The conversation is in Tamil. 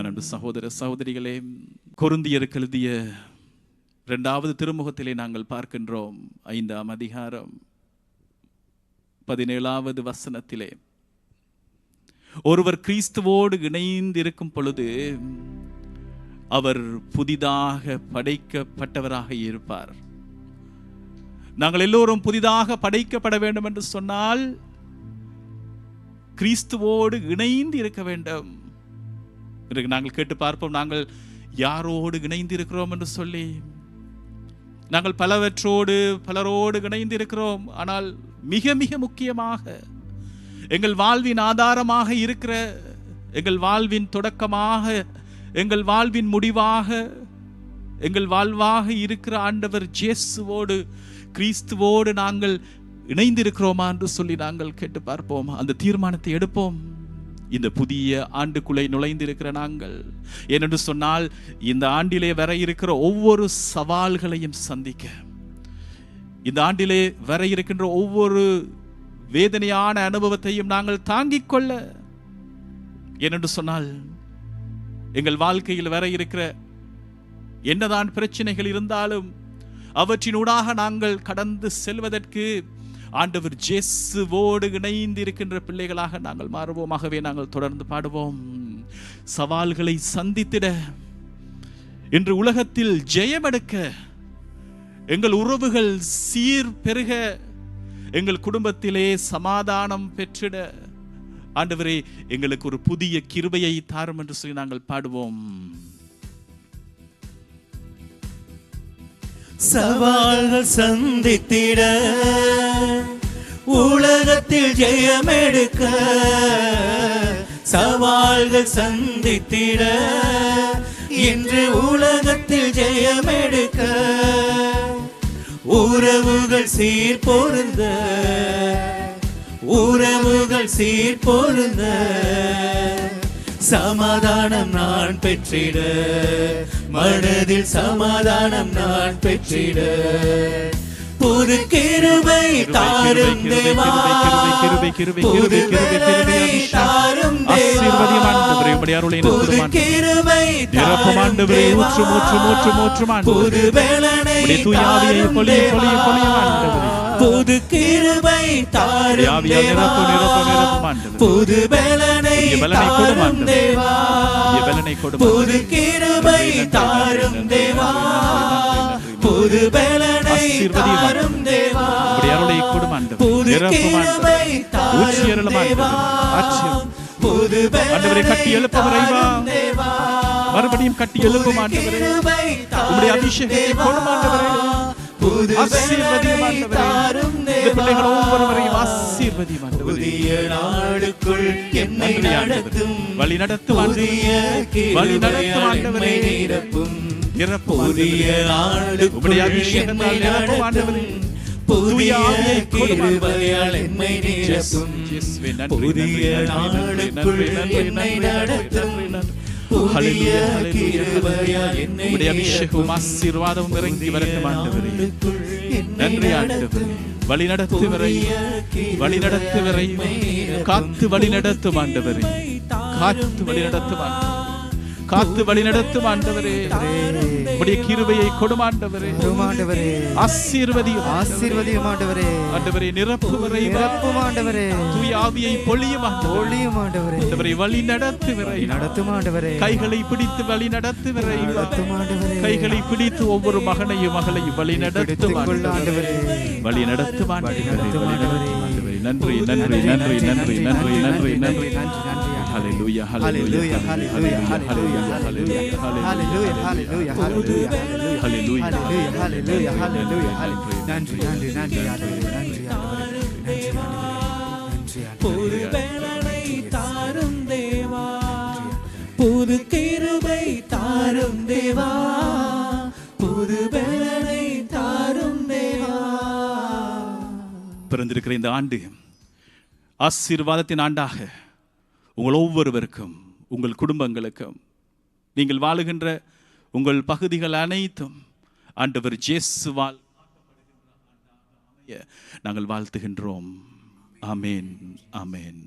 அன்பு சகோதர சகோதரிகளே, கொரிந்தியருக்கு எழுதிய 2வது திருமுகத்திலே நாங்கள் பார்க்கின்றோம். 5ஆம் அதிகாரம் 17வது வசனத்திலே, ஒருவர் கிறிஸ்துவோடு இணைந்திருக்கும் பொழுது அவர் புதிதாக படைக்கப்பட்டவராக இருப்பார். நாங்கள் எல்லோரும் புதிதாக படைக்கப்பட வேண்டும் என்று சொன்னால் கிறிஸ்துவோடு இணைந்து இருக்க வேண்டும். நாங்கள் கேட்டு பார்ப்போம், நாங்கள் யாரோடு இணைந்து இருக்கிறோம் என்று சொல்லி. நாங்கள் பலரோடு இணைந்து இருக்கிறோம். ஆனால் மிக மிக முக்கியமாக எங்கள் வாழ்வின் ஆதாரமாக இருக்கிற, எங்கள் வாழ்வின் தொடக்கமாக, எங்கள் வாழ்வின் முடிவாக, எங்கள் வாழ்வாக இருக்கிற ஆண்டவர் இயேசுவோடு, கிறிஸ்துவோடு நாங்கள் இணைந்திருக்கிறோமா என்று சொல்லி நாங்கள் கேட்டு பார்ப்போம். அந்த தீர்மானத்தை எடுப்போம். இந்த புதிய ஆண்டுக்குள்ளே நுழைந்திருக்கிற நாங்கள், ஏனென்று சொன்னால் இந்த ஆண்டிலே வர இருக்கிற ஒவ்வொரு சவால்களையும் சந்திக்க, இந்த ஆண்டிலே வர இருக்கின்ற ஒவ்வொரு வேதனையான அனுபவத்தையும் நாங்கள் தாங்கிக் கொள்ள, ஏனென்று சொன்னால் எங்கள் வாழ்க்கையில் வர இருக்கிற என்னதான் பிரச்சனைகள் இருந்தாலும் அவற்றினூடாக நாங்கள் கடந்து செல்வதற்கு ஆண்டவர் இயேசுவோடு இணைந்து இருக்கின்ற பிள்ளைகளாக நாங்கள் மாறுவோம். ஆகவே நாங்கள் தொடர்ந்து பாடுவோம். சவால்களை சந்தித்திட, இன்று உலகத்தில் ஜெயமெடுக்க, எங்கள் உறவுகள் சீர் பெருக, எங்கள் குடும்பத்திலே சமாதானம் பெற்றிட ஆண்டவரே எங்களுக்கு ஒரு புதிய கிருபையை தாரும் என்று சொல்லி நாங்கள் பாடுவோம். சவால்கள் சந்தித்திட, உலகத்தில் ஜெயமெடுக்க, சவால்கள் சந்தித்திட, இன்று உலகத்தில் ஜெயமெடுக்க, உறவுகள் சீர் பொருந்த, உறவுகள் சீர் பொருந்த, சமாதானம் நான் பெற்றிட, மனதில் சமாதானம் நான் பெற்றிட, புது கிருபை தாரும் தேவா, புது பலனை தாரும் தேவா, புது கிருபை தாரும் தேவா, புது பலனை தாரும் தேவா, புது கிருபை தாரும் தேவா, புது பலனை தாரும் தேவா, புது கிருபை தாரும் தேவா, புது பலனை தாரும் தேவா, புது கிருபை தாரும் தேவா, புது பலனை தாரும் தேவா, மறுபடியும் கட்டி எழுப்பும் ஆண்டவரே, உம்முடைய அபிஷேகத்தை கொடும் ஆண்டவரே, ஆசீர்வதியும் தாரும் தேவா, பிள்ளைகள் ஒவ்வொருவரையும் ஆசீர்வதியும் ஆண்டவரே. புதிய நாளுக்குள் என்னை நடத்தும், வழி நடத்தும் ஆண்டவரே, நிரப்பும், புதிய நாளுக்குள் என்னை நடத்தும், புதிய கிருபையால் என்னை நிரப்பும், புதிய நாளுக்குள் என்னை நடத்தும், புதிய கிருபையால் என்னை அபிஷேகம் ஆசீர்வாதம் இறங்கி வரட்டும் ஆண்டவரே. நன்றி ஆண்டவரே, வழி நடத்து வரை, வழி நடத்து வரை, காத்து வழி நடத்தும் ஆண்டவரே, காத்து வழி நடத்தும் ஆண்டவரே, காத்து வழி நடத்தும் ஆண்டவரே, உம்முடைய கிருபையை கொடும் ஆண்டவரே, ஆசீர்வதியும் ஆண்டவரே, ஆண்டவரே நிரப்பும் வரை, நிரப்பும் ஆண்டவரே, தூய ஆவியை பொழியும் ஆண்டவரே, ஆண்டவரே வழி நடத்து வரை, நடத்தும் ஆண்டவரே, கைகளை பிடித்து வழி நடத்து வரை, நடத்தும் ஆண்டவரே, கைகளை பிடித்து ஒவ்வொரு மகனையும் மகளையும் வழி நடத்தும் ஆண்டவரே, வழி நடத்தும் ஆண்டவரே. நன்றி நன்றி நன்றி நன்றி நன்றி நன்றி நன்றி நன்றி. Hallelujah, hallelujah, hallelujah, hallelujah, hallelujah, hallelujah, hallelujah, hallelujah, hallelujah, hallelujah, hallelujah, hallelujah. நன்றி நன்றி நன்றி ஆண்டவரே, நன்றி ஆண்டவரே, நன்றி ஆண்டவரே. புது பலனை தாரும் தேவா, புது கிருபை தாரும் தேவா, புது பலனை தாரும் தேவா. பிறந்திருக்கிற இந்த ஆண்டு ஆசீர்வாதத்தின் ஆண்டாக உங்கள் ஒவ்வொருவருக்கும், உங்கள் குடும்பங்களுக்கும், நீங்கள் வாழுகின்ற உங்கள் பகுதிகள் அனைத்தும் ஆண்டவர் இயேசுவால் நாங்கள் வாழ்த்துகின்றோம். ஆமேன், ஆமேன்.